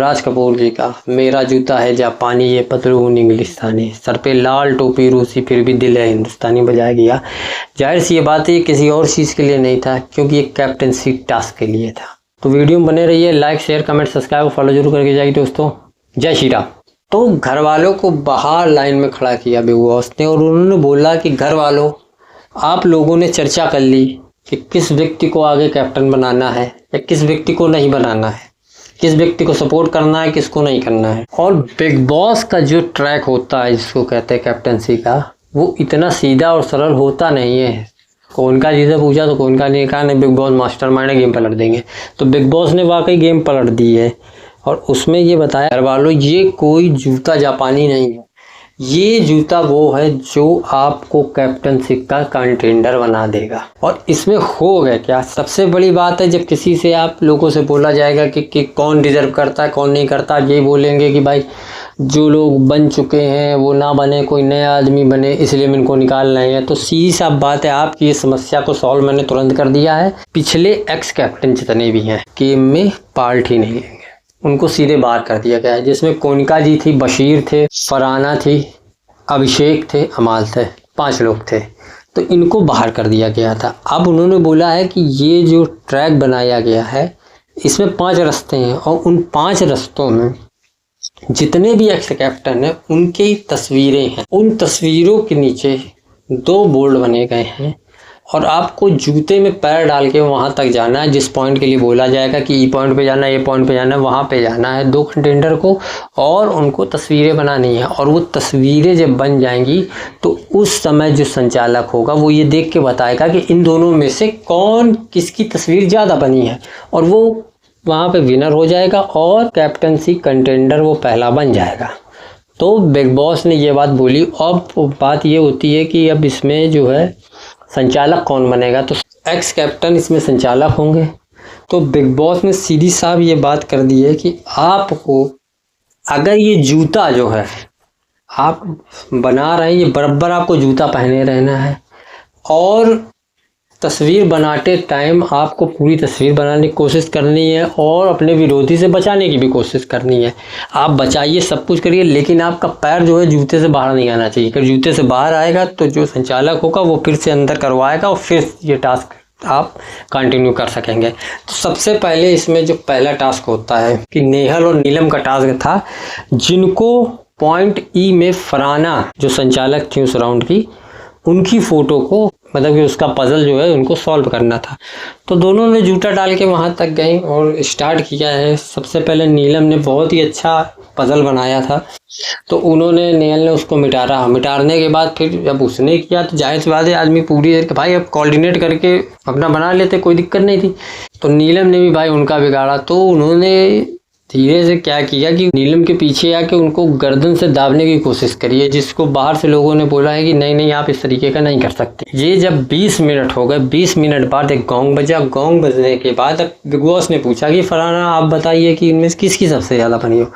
राज कपूर जी का मेरा जूता है जापानी ये पतलून इंग्लिस्तानी, सर पे लाल टोपी रूसी फिर भी दिल है हिंदुस्तानी बजाया गया। जाहिर सी ये बात है किसी और चीज़ के लिए नहीं था, क्योंकि ये कैप्टनसी टास्क के लिए था। तो वीडियो में बने रहिए, लाइक शेयर कमेंट सब्सक्राइब और फॉलो जरूर करके जाइए दोस्तों। जय श्री राम। तो घर वालों को बाहर लाइन में खड़ा किया बिग बॉस ने और उन्होंने बोला कि घर वालों, आप लोगों ने चर्चा कर ली कि किस व्यक्ति को आगे कैप्टन बनाना है या किस व्यक्ति को नहीं बनाना है, किस व्यक्ति को सपोर्ट करना है, किसको नहीं करना है। और बिग बॉस का जो ट्रैक होता है जिसको कहते हैं कैप्टनसी का, वो इतना सीधा और सरल होता नहीं है। कौन का जिसे पूछा तो कौन का नहीं कहा, नहीं बिग बॉस मास्टरमाइंड गेम पलट देंगे। तो बिग बॉस ने वाकई गेम पलट दी है और उसमें ये बताया घर वालों, ये कोई जूता जापानी नहीं है, ये जूता वो है जो आपको कैप्टनसी का कंटेंडर बना देगा। और इसमें हो गया क्या, सबसे बड़ी बात है जब किसी से आप लोगों से बोला जाएगा कि कौन डिजर्व करता है कौन नहीं करता, ये बोलेंगे कि भाई जो लोग बन चुके हैं वो ना बने, कोई नया आदमी बने, इसलिए हम इनको निकाल रहे हैं। तो सीधी सा बात है, आपकी इस समस्या को सॉल्व मैंने तुरंत कर दिया है। पिछले एक्स कैप्टन जितने भी हैं गेम में पार्ट ही नहीं लेंगे, उनको सीधे बाहर कर दिया गया है। जिसमें कोनिका जी थी, बशीर थे, फरहाना थी, अभिषेक थे, अमाल थे, 5 लोग थे। तो इनको बाहर कर दिया गया था। अब उन्होंने बोला है कि ये जो ट्रैक बनाया गया है इसमें 5 रास्ते हैं और उन 5 रास्तों में जितने भी एक्स कैप्टन हैं उनकी तस्वीरें हैं। उन तस्वीरों के नीचे 2 बोर्ड बने गए हैं और आपको जूते में पैर डाल के वहाँ तक जाना है जिस पॉइंट के लिए बोला जाएगा कि ई पॉइंट पे जाना है, ये पॉइंट पे जाना है, वहाँ पे जाना है 2 कंटेंडर को और उनको तस्वीरें बनानी है। और वो तस्वीरें जब बन जाएंगी तो उस समय जो संचालक होगा वो ये देख के बताएगा कि इन दोनों में से कौन किसकी तस्वीर ज़्यादा बनी है और वो वहाँ पे विनर हो जाएगा और कैप्टनसी कंटेंडर वो पहला बन जाएगा। तो बिग बॉस ने ये बात बोली। अब बात ये होती है कि अब इसमें जो है संचालक कौन बनेगा, तो एक्स कैप्टन इसमें संचालक होंगे। तो बिग बॉस ने सीधी साहब ये बात कर दी है कि आपको अगर ये जूता जो है आप बना रहे हैं, ये बराबर आपको जूता पहने रहना है और तस्वीर बनाते टाइम आपको पूरी तस्वीर बनाने की कोशिश करनी है और अपने विरोधी से बचाने की भी कोशिश करनी है। आप बचाइए, सब कुछ करिए, लेकिन आपका पैर जो है जूते से बाहर नहीं आना चाहिए। अगर जूते से बाहर आएगा तो जो संचालक होगा वो फिर से अंदर करवाएगा और फिर ये टास्क आप कंटिन्यू कर सकेंगे। तो सबसे पहले इसमें जो पहला टास्क होता है कि नेहल और नीलम का टास्क था, जिनको पॉइंट ई में फरहाना जो संचालक थी उस राउंड की, उनकी फ़ोटो को मतलब कि उसका पजल जो है उनको सॉल्व करना था। तो दोनों ने जूता डाल के वहाँ तक गए और स्टार्ट किया है। सबसे पहले नीलम ने बहुत ही अच्छा पजल बनाया था, तो उन्होंने नेहल ने उसको मिटाने के बाद फिर जब उसने किया तो जाहिर सी बात है आदमी पूरी देर के भाई अब कोऑर्डिनेट करके अपना बना लेते, कोई दिक्कत नहीं थी। तो नीलम ने भी भाई उनका बिगाड़ा। तो उन्होंने धीरे से क्या किया कि नीलम के पीछे आके उनको गर्दन से दाबने की कोशिश करी है, जिसको बाहर से लोगों ने बोला है कि नहीं नहीं आप इस तरीके का नहीं कर सकते। ये जब 20 मिनट हो गए, 20 मिनट बाद एक गोंग बजा। गोंग बजने के बाद अब बिग बॉस ने पूछा कि फरहाना आप बताइए कि इनमें किसकी सबसे ज़्यादा बनी हो।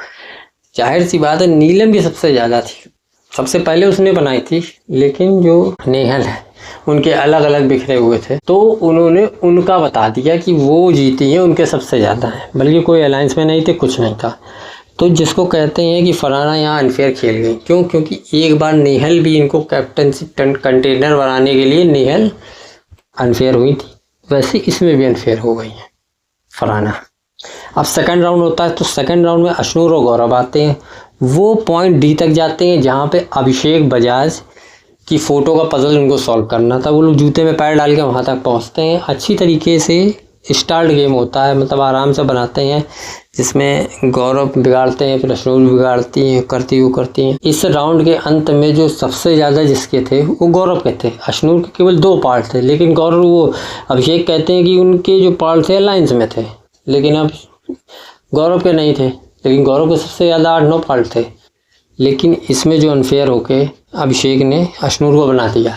जाहिर सी बात है नीलम की सबसे ज़्यादा थी, सबसे पहले उसने बनाई थी, लेकिन जो नेहल है उनके अलग अलग बिखरे हुए थे तो उन्होंने उनका बता दिया कि वो जीती हैं, उनके सबसे ज़्यादा हैं, बल्कि कोई अलायंस में नहीं थे, कुछ नहीं था। तो जिसको कहते हैं कि फरहाना यहाँ अनफेयर खेल गई। क्यों? क्योंकि एक बार नेहल भी इनको कैप्टनसी कंटेनर बनाने के लिए नेहल अनफेयर हुई थी, वैसे इसमें भी अनफेयर हो गई है फरहाना। अब सेकंड राउंड होता है, तो सेकंड राउंड में अशनूर और गौरव आते हैं। वो पॉइंट डी तक जाते हैं जहाँ पे अभिषेक बजाज की फ़ोटो का पजल उनको सॉल्व करना था। वो लोग जूते में पैर डाल के वहाँ तक पहुँचते हैं। अच्छी तरीके से स्टार्ट गेम होता है, मतलब आराम से बनाते हैं, जिसमें गौरव बिगाड़ते हैं, फिर अशनूर बिगाड़ती हैं, करती हैं। इस राउंड के अंत में जो सबसे ज़्यादा जिसके थे वो गौरव के थे। अशनूर के केवल 2 पार्ट थे, लेकिन गौरव वो अभिषेक कहते हैं कि उनके जो पार्ट थे अलायंस में थे, लेकिन अब गौरव के नहीं थे। लेकिन गौरव के सबसे ज़्यादा 8-9 पार्ट थे। लेकिन इसमें जो अनफेयर होके अभिषेक ने अशनूर को बना दिया,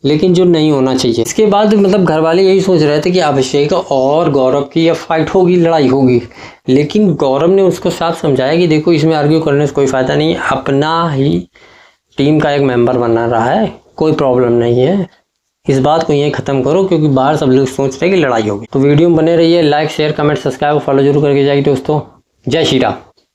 लेकिन जो नहीं होना चाहिए। इसके बाद मतलब घर वाले यही सोच रहे थे कि अभिषेक और गौरव की अब फाइट होगी, लड़ाई होगी, लेकिन गौरव ने उसको साफ समझाया कि देखो इसमें आर्ग्यू करने से कोई फ़ायदा नहीं है, अपना ही टीम का एक मेंबर बना रहा है, कोई प्रॉब्लम नहीं है, इस बात को यहीं ख़त्म करो, क्योंकि बाहर सब लोग सोच रहे हैं कि लड़ाई होगी। तो वीडियो में बने रहिए, लाइक शेयर कमेंट सब्सक्राइब और फॉलो जरूर करके जाइए दोस्तों। जय श्री राम।